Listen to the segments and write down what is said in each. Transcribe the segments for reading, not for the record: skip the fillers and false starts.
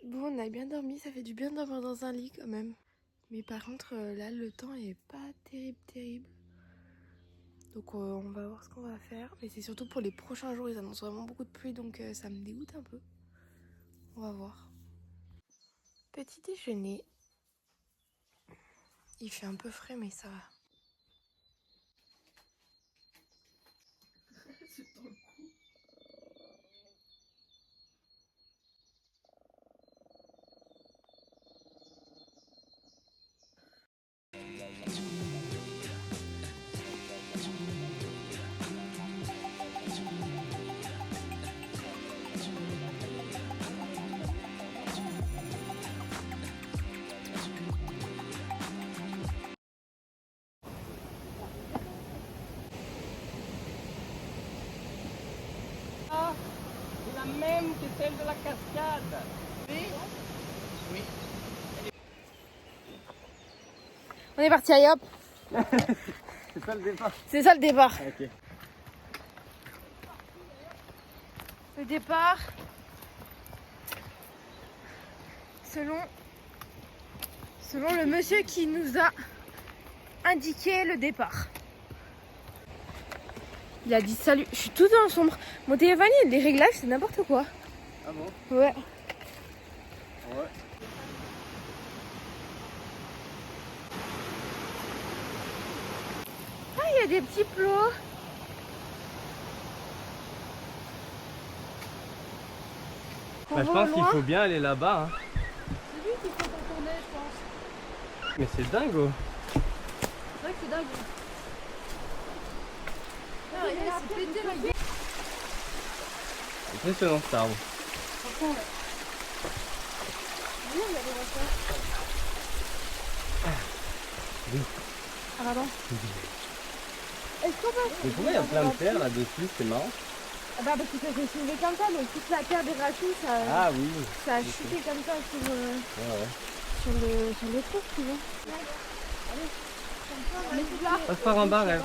Bon, on a bien dormi, ça fait du bien de dormir dans un lit quand même. Mais par contre, là, le temps est pas terrible. Donc on va voir ce qu'on va faire. Mais c'est surtout pour les prochains jours, ils annoncent vraiment beaucoup de pluie, donc ça me dégoûte un peu. On va voir. Petit déjeuner. Il fait un peu frais, mais ça va. C'est la même que celle de la cascade. Oui. On est parti, allez hop. C'est ça le départ. C'est ça le départ. Ok. Le départ, selon le monsieur qui nous a indiqué le départ. Il a dit salut, je suis tout dans le sombre. Mon téléphone, les réglages, c'est n'importe quoi. Ah bon? Ouais. Ouais. Ah, il y a des petits plots. Bah, je pense qu'il faut bien aller là-bas. Hein. C'est lui qui faut contourner, je pense. Mais c'est dingo. C'est vrai que c'est dingue. Ah, regarde, c'est pété la gueule. Impressionnant cet arbre. Franchement, ouais. Oui, on va aller voir ça. Ah, pardon. Est-ce qu'on peut... Mais pourquoi il y a plein de terre là-dessus? C'est marrant. Ah bah parce que ça s'est soulevé comme ça, donc toute la terre des racines, ça, Ah oui. ça a chuté comme ça sur, Ouais. sur le truc, tu vois. Allez, on est là. Passe par en bas, rêve.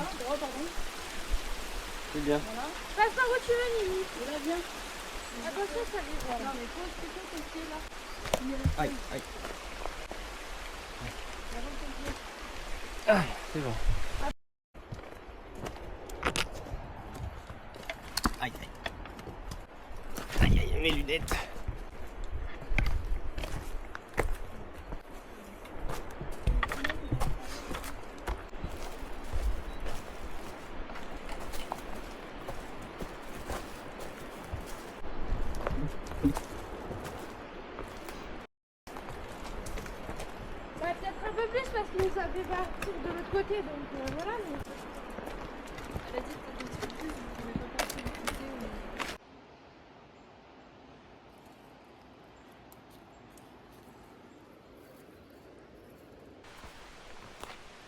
C'est bien. Passe par où tu veux, Nini. Là, viens. Attention, ça vient. Non, mais pose plutôt ton pied là. Aïe, aïe. Ah, c'est bon. Aïe, aïe. Aïe, aïe, mes lunettes. Bah, peut-être un peu plus parce qu'il nous a fait partir de l'autre côté, donc voilà. Mais... Elle a dit peut-être un petit peu plus, vous pouvez pas partir de l'autre côté.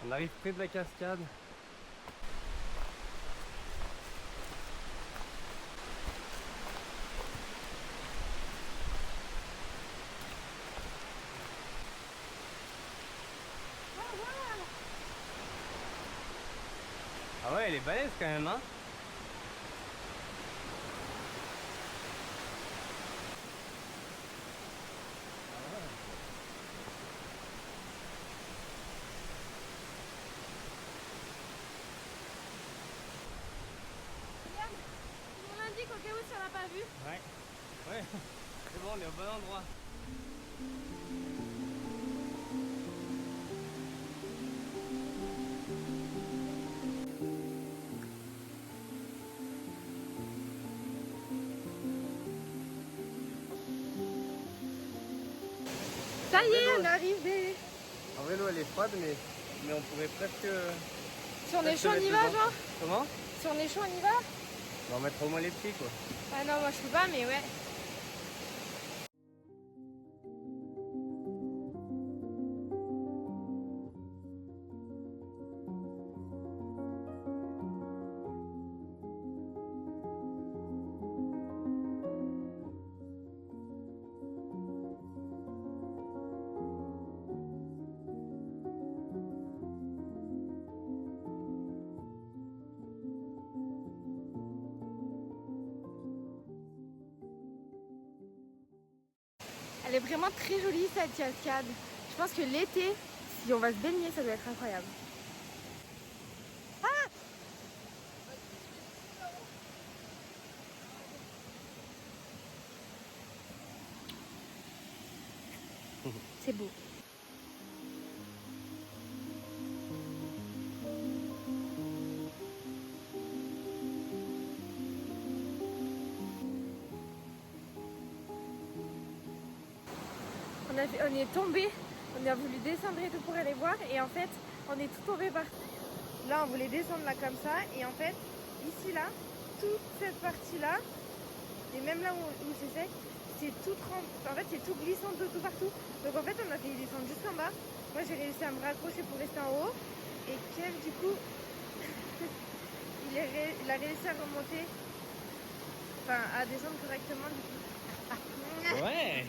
On arrive près de la cascade. Ah ouais, elle est balèze quand même, hein. On l'indique au cas où si on l'a pas vu. Ouais. Ouais. C'est bon, on est au bon endroit. Ça y est, on est arrivé. En vrai, l'eau elle est froide, mais on pourrait presque. Si on est presque chaud, on y mettre va, dedans. genre. Comment? Si on est chaud, on y va. On va mettre au moins les pieds, quoi. Ah non, moi je peux pas, mais ouais. Elle est vraiment très jolie cette cascade. Je pense que l'été, si on va se baigner, ça doit être incroyable. Ah! C'est beau. On est tombé, on a voulu descendre et tout pour aller voir et en fait on est tout tombé par là, on voulait descendre là comme ça et en fait ici là, toute cette partie là et même là où c'est sec, c'est tout trempé, en fait c'est tout glissant de tout partout, donc en fait on a fait descendre jusqu'en bas. Moi j'ai réussi à me raccrocher pour rester en haut et Kev du coup il a réussi à remonter, enfin à descendre correctement du coup. Ouais.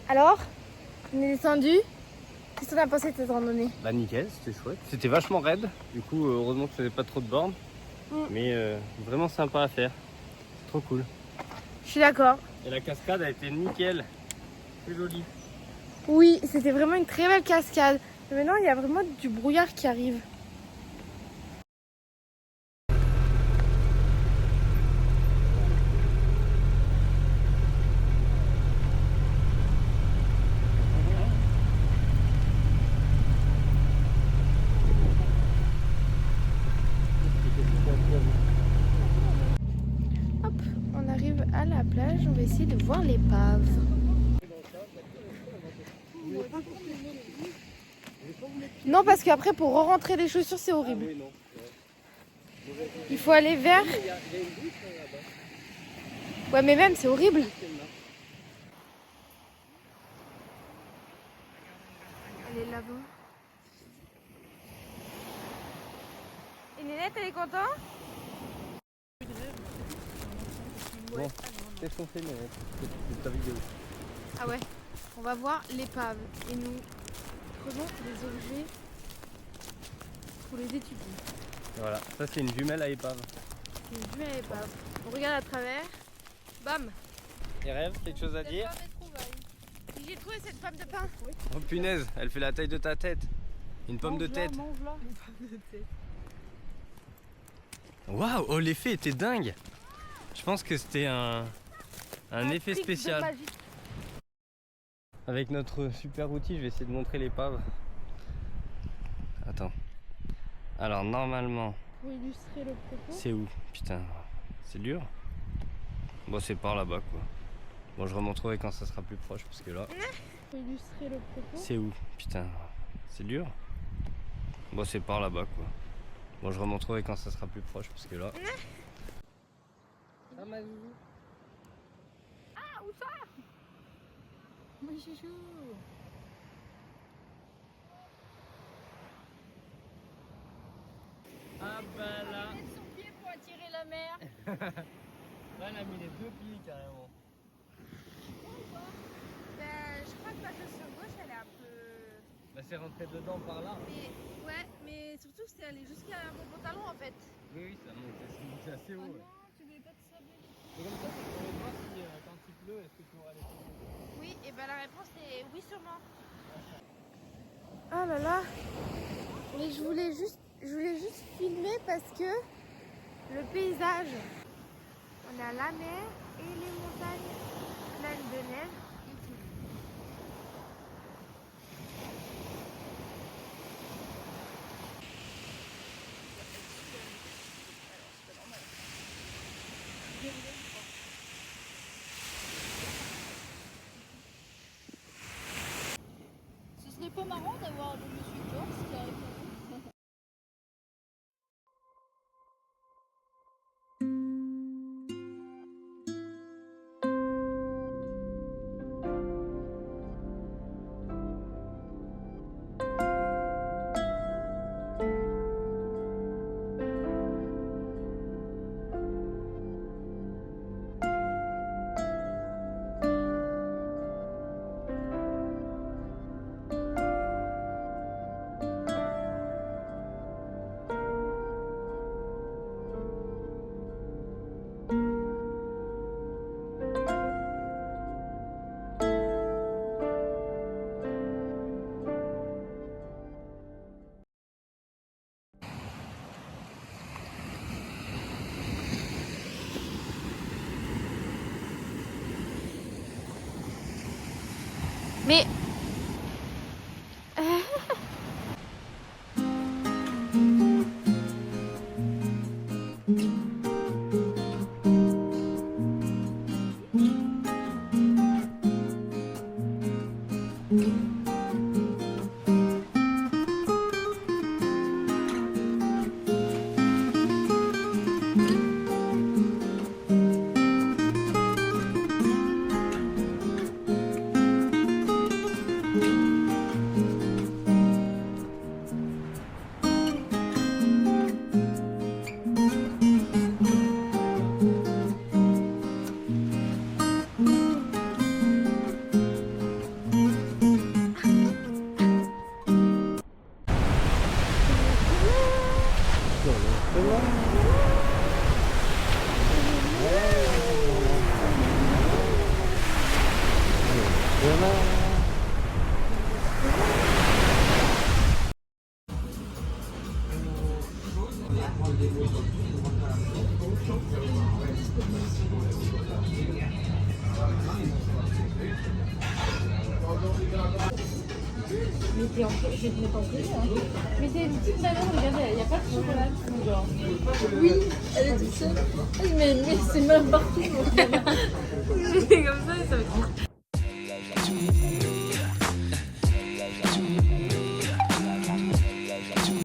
Alors, on est descendu. Qu'est-ce que t'en as pensé de cette randonnée? Bah nickel, c'était chouette. C'était vachement raide. Du coup, heureusement que ça n'avait pas trop de bornes. Mais vraiment sympa à faire. C'est trop cool. Je suis d'accord. Et la cascade a été nickel. C'est joli. Oui, c'était vraiment une très belle cascade. Mais maintenant, il y a vraiment du brouillard qui arrive. Hop, on arrive à la plage. On va essayer de voir l'épave. Non, parce qu'après, pour re-rentrer les chaussures, c'est horrible. Il faut aller vers... Ouais, mais même, c'est horrible. Elle est là-bas. Et Nénette, elle est contente? Bon, qu'est-ce qu'on fait, c'est ta vidéo. Ah ouais, on va voir l'épave. Et nous prenons des objets pour les étudier. Voilà, ça c'est une jumelle à épave. C'est une jumelle à épave. On regarde à travers. Bam! Et Rêve, quelque chose à dire? J'ai trouvé cette pomme de pin. Oh punaise, elle fait la taille de ta tête. Une pomme de tête. Mange-la. Une pomme de tête. Waouh, oh l'effet était dingue. Je pense que c'était un effet trick de spécial. magie. Avec notre super outil, je vais essayer de montrer l'épave. Attends. Alors normalement, Pour illustrer le propos. c'est où? Putain, c'est dur. Bon, c'est par là-bas quoi. Bon, je remonterai quand ça sera plus proche parce que là. Pour illustrer le propos. C'est où? Putain, c'est dur. Bon, c'est par là-bas quoi. Bon, je remonterai quand ça sera plus proche parce que là. Ah, ma zouzou. Ah, où ça? Mon chouchou. Ah bah là. Il met son pied pour attirer la mer. Là, elle a mis les 2 pieds carrément. Je crois que la chaussure gauche elle est un peu. Bah, c'est rentré dedans par là. Ouais, mais surtout c'est allé jusqu'à mon pantalon en fait. Oui, ça monte, c'est assez haut. Ouais. Non, tu voulais pas te sabler. Et comme ça, tu pourrais voir si quand il pleut, est-ce que tu auras les pieds? Oui, et ben la réponse est oui sûrement. Ah là là. Mais je voulais juste filmer parce que le paysage. On a la mer et les montagnes pleines de neige ici. Ce serait pas marrant d'avoir le monsieur George qui arrive là. Mais Je vais te mettre en prison. Hein. Mais c'est une petite banane, regardez, il n'y a pas de chocolat dessous, genre. Oui, elle est toute seule. Mais c'est même partout. Je fais comme ça et ça va être